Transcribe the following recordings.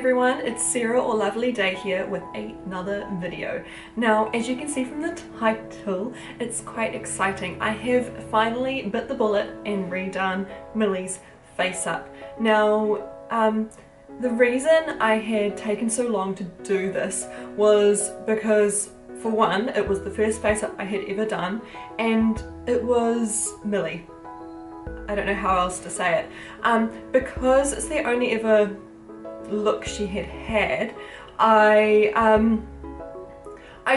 everyone, it's Sarah or Lovely Day here with another video. Now, as you can see from the title, it's quite exciting. I have finally bit the bullet and redone Millie's face up. Now, the reason I had taken so long to do this was because, for one, it was the first face up I had ever done, and it was Millie. I don't know how else to say it. Because it's the only ever look she had had, I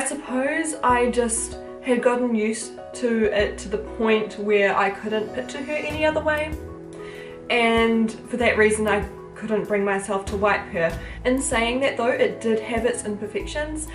suppose I just had gotten used to it to the point where I couldn't picture her any other way, and for that reason I couldn't bring myself to wipe her. In saying that though, it did have its imperfections.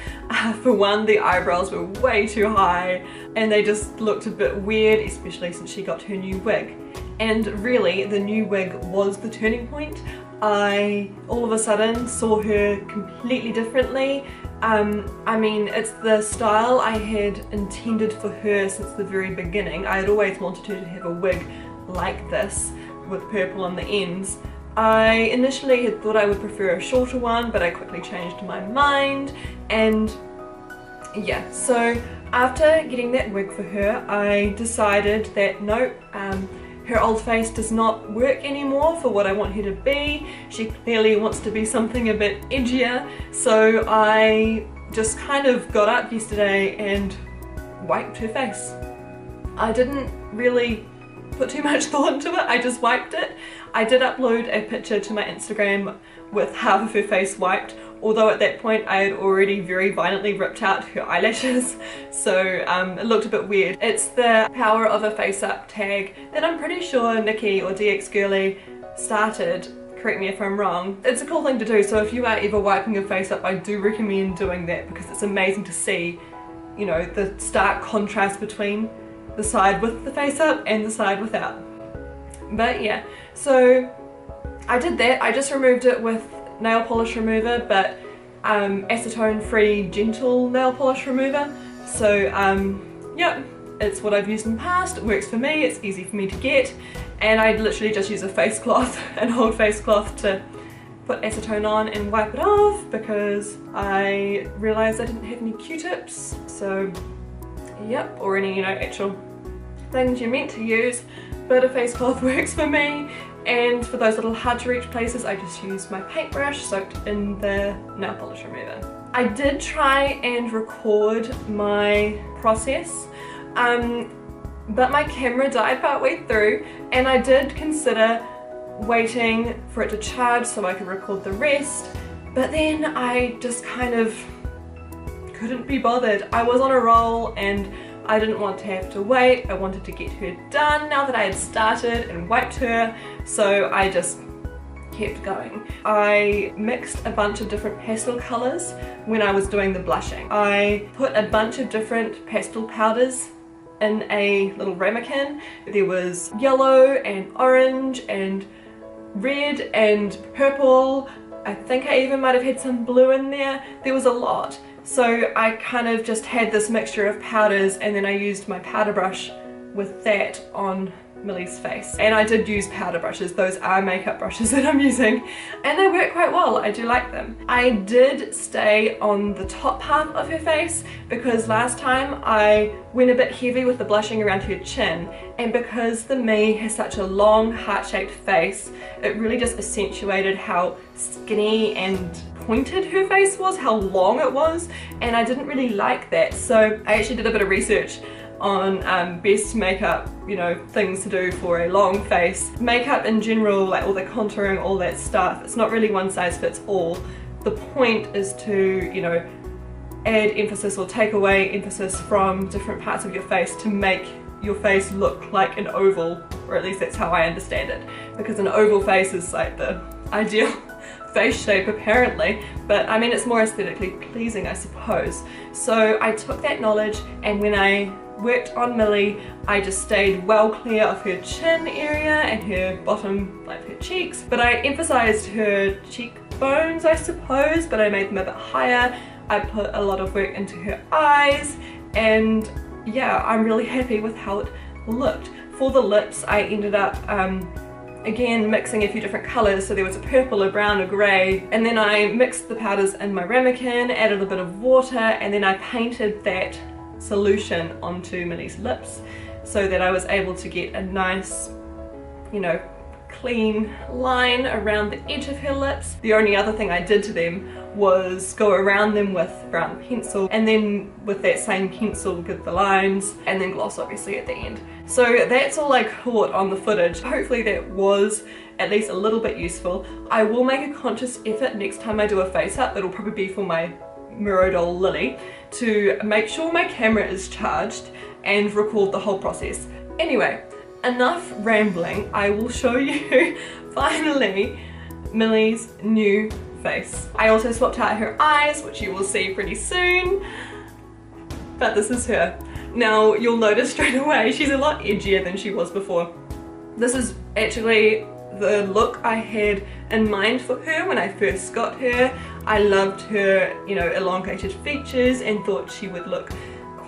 For one, the eyebrows were way too high and they just looked a bit weird, especially since she got her new wig. And really, the new wig was the turning point. I all of a sudden saw her completely differently. I mean, it's the style I had intended for her since the very beginning. I had always wanted her to have a wig like this with purple on the ends. I initially had thought I would prefer a shorter one, but I quickly changed my mind, and yeah, so after getting that wig for her, I decided that no, her old face does not work anymore for what I want her to be. She clearly wants to be something a bit edgier, so I just kind of got up yesterday and wiped her face. I didn't really put too much thought into it, I just wiped it. I did upload a picture to my Instagram with half of her face wiped, although at that point I had already very violently ripped out her eyelashes, so it looked a bit weird. It's the Power of a Face Up tag that I'm pretty sure Nikki or DX Girly started. Correct me if I'm wrong. It's a cool thing to do, so if you are ever wiping your face up, I do recommend doing that because it's amazing to see, you know, the stark contrast between the side with the face up and the side without. But yeah, so I did that. I just removed it with nail polish remover, but acetone free gentle nail polish remover. So yeah, it's what I've used in the past. It works for me, it's easy for me to get, and I literally just use a face cloth, an old face cloth, to put acetone on and wipe it off because I realised I didn't have any Q-tips. So yep, or any, you know, actual things you're meant to use, but a face cloth works for me. And for those little hard to reach places, I just use my paintbrush soaked in the nail polish remover. I did try and record my process, but my camera died partway through, and I did consider waiting for it to charge so I could record the rest, but then I just kind of couldn't be bothered. I was on a roll and I didn't want to have to wait. I wanted to get her done now that I had started and wiped her, so I just kept going. I mixed a bunch of different pastel colours when I was doing the blushing. I put a bunch of different pastel powders in a little ramekin. There was yellow and orange and red and purple. I think I even might have had some blue in there. There was a lot. So I kind of just had this mixture of powders, and then I used my powder brush with that on Millie's face. And I did use powder brushes, those are makeup brushes that I'm using, and they work quite well. I do like them. I did stay on the top half of her face because last time I went a bit heavy with the blushing around her chin, and because the Me has such a long heart-shaped face, it really just accentuated how skinny and pointed her face was, how long it was, and I didn't really like that. So I actually did a bit of research on best makeup, you know, things to do for a long face. Makeup in general, like all the contouring, all that stuff, it's not really one size fits all. The point is to, you know, add emphasis or take away emphasis from different parts of your face to make your face look like an oval, or at least that's how I understand it, because an oval face is like the ideal face shape apparently, but I mean, it's more aesthetically pleasing, I suppose. So I took that knowledge, and when I worked on Millie, I just stayed well clear of her chin area and her bottom, like her cheeks, but I emphasized her cheekbones, I suppose, but I made them a bit higher. I put a lot of work into her eyes, and yeah, I'm really happy with how it looked. For the lips, I ended up again mixing a few different colours, so there was a purple, a brown, a grey, and then I mixed the powders in my ramekin, added a bit of water, and then I painted that solution onto Millie's lips so that I was able to get a nice, you know, clean line around the edge of her lips. The only other thing I did to them was go around them with brown pencil, and then with that same pencil get the lines, and then gloss obviously at the end. So that's all I caught on the footage. Hopefully that was at least a little bit useful. I will make a conscious effort next time I do a face up, it'll probably be for my Miro doll Lily, to make sure my camera is charged and record the whole process. Anyway, enough rambling. I will show you finally Millie's new face. I also swapped out her eyes, which you will see pretty soon, but this is her. Now you'll notice straight away she's a lot edgier than she was before. This is actually the look I had in mind for her when I first got her. I loved her, you know, elongated features and thought she would look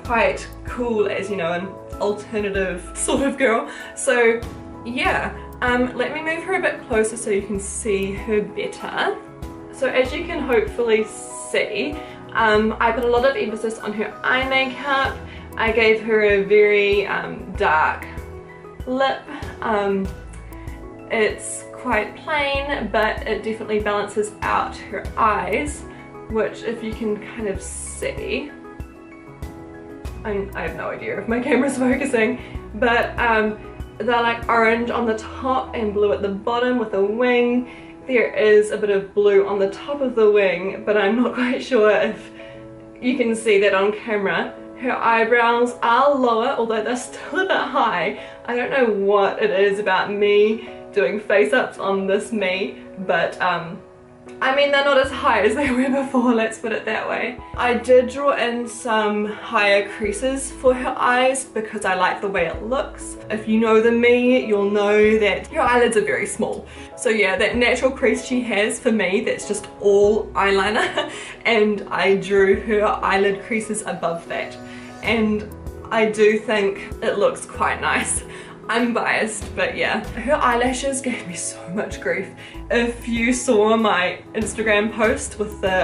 quite cool as, you know, an alternative sort of girl. So yeah, let me move her a bit closer so you can see her better. So as you can hopefully see, I put a lot of emphasis on her eye makeup. I gave her a very dark lip. It's quite plain, but it definitely balances out her eyes, which if you can kind of see, I have no idea if my camera's focusing, but they're like orange on the top and blue at the bottom with a wing. There is a bit of blue on the top of the wing, but I'm not quite sure if you can see that on camera. Her eyebrows are lower, although they're still a bit high. I don't know what it is about me doing face-ups on this me, but I mean, they're not as high as they were before, let's put it that way. I did draw in some higher creases for her eyes because I like the way it looks. If you know the me, you'll know that her eyelids are very small. So yeah, that natural crease she has for me, that's just all eyeliner, and I drew her eyelid creases above that. And I do think it looks quite nice. I'm biased, but yeah. Her eyelashes gave me so much grief. If you saw my Instagram post with the,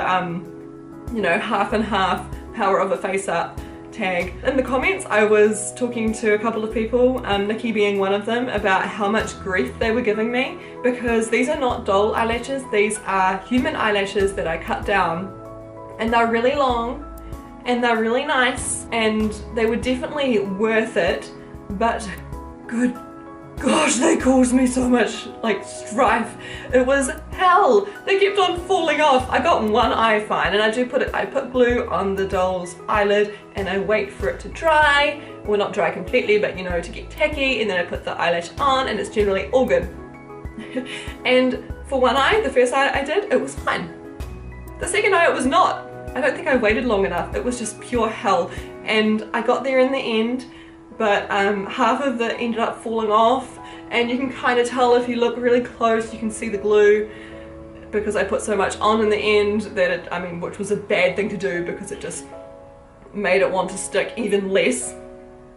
you know, half and half power of a face up tag, in the comments I was talking to a couple of people, Nikki being one of them, about how much grief they were giving me, because these are not doll eyelashes, these are human eyelashes that I cut down, and they're really long and they're really nice and they were definitely worth it, but good gosh, they caused me so much like strife. It was hell. They kept on falling off. I got one eye fine, and I put glue on the doll's eyelid and I wait for it to dry. Well, not dry completely, but you know, to get tacky, and then I put the eyelash on and it's generally all good. And for one eye, the first eye I did, it was fine. The second eye, it was not. I don't think I waited long enough. It was just pure hell. And I got there in the end, but half of it ended up falling off, and you can kind of tell if you look really close, you can see the glue, because I put so much on in the end that it, I mean, which was a bad thing to do because it just made it want to stick even less.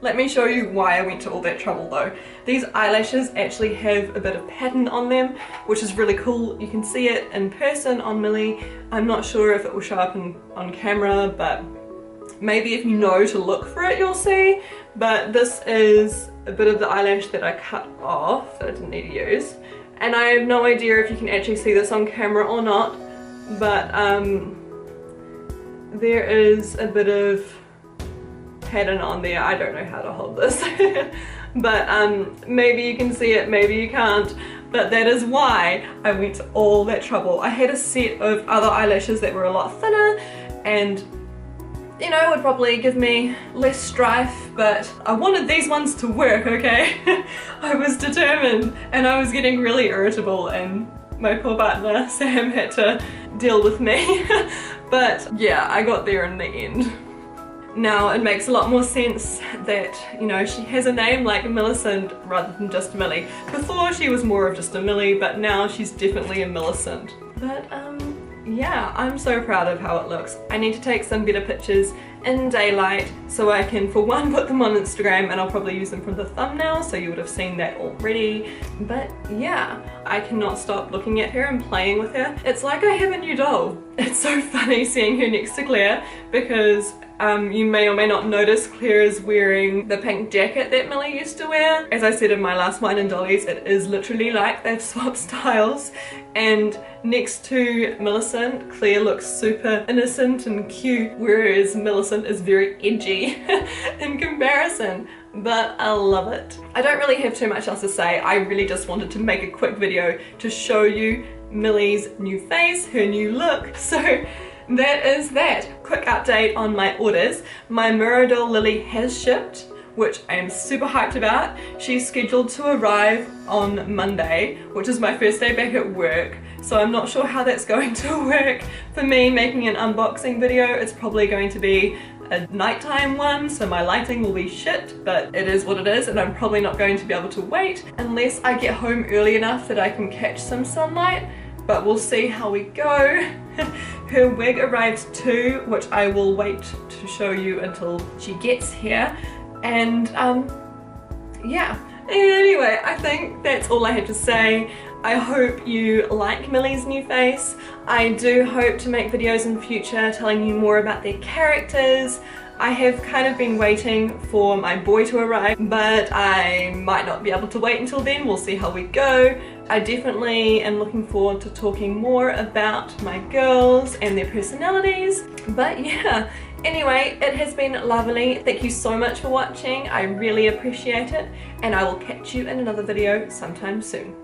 Let me show you why I went to all that trouble though. These eyelashes actually have a bit of pattern on them, which is really cool. You can see it in person on Millie. I'm not sure if it will show up on camera, but maybe if you know to look for it, you'll see. But this is a bit of the eyelash that I cut off that I didn't need to use. And I have no idea if you can actually see this on camera or not, but there is a bit of pattern on there. I don't know how to hold this. But maybe you can see it, maybe you can't. But that is why I went to all that trouble. I had a set of other eyelashes that were a lot thinner and, you know, would probably give me less strife, but I wanted these ones to work, okay? I was determined, and I was getting really irritable, and my poor partner Sam had to deal with me. But yeah, I got there in the end. Now it makes a lot more sense that, you know, she has a name like Millicent rather than just Millie. Before she was more of just a Millie, but now she's definitely a Millicent. But yeah, I'm so proud of how it looks. I need to take some better pictures in daylight so I can, for one, put them on Instagram, and I'll probably use them from the thumbnail, so you would have seen that already. But yeah, I cannot stop looking at her and playing with her. It's like I have a new doll. It's so funny seeing her next to Claire, because you may or may not notice Claire is wearing the pink jacket that Millie used to wear. As I said in my last Wine and Dollies, it is literally like they've swapped styles. And next to Millicent, Claire looks super innocent and cute, whereas Millicent is very edgy in comparison. But I love it. I don't really have too much else to say. I really just wanted to make a quick video to show you Millie's new face, her new look. So that is that. Quick update on my orders. My Mirror Lily has shipped, which I am super hyped about. She's scheduled to arrive on Monday, which is my first day back at work. So I'm not sure how that's going to work for me making an unboxing video. It's probably going to be a nighttime one, so my lighting will be shit, but it is what it is, and I'm probably not going to be able to wait unless I get home early enough that I can catch some sunlight, but we'll see how we go. Her wig arrived too, which I will wait to show you until she gets here. And yeah, anyway, I think that's all I have to say. I hope you like Millie's new face. I do hope to make videos in future telling you more about their characters. I have kind of been waiting for my boy to arrive, but I might not be able to wait until then. We'll see how we go. I definitely am looking forward to talking more about my girls and their personalities. But yeah, anyway, it has been lovely. Thank you so much for watching. I really appreciate it, and I will catch you in another video sometime soon.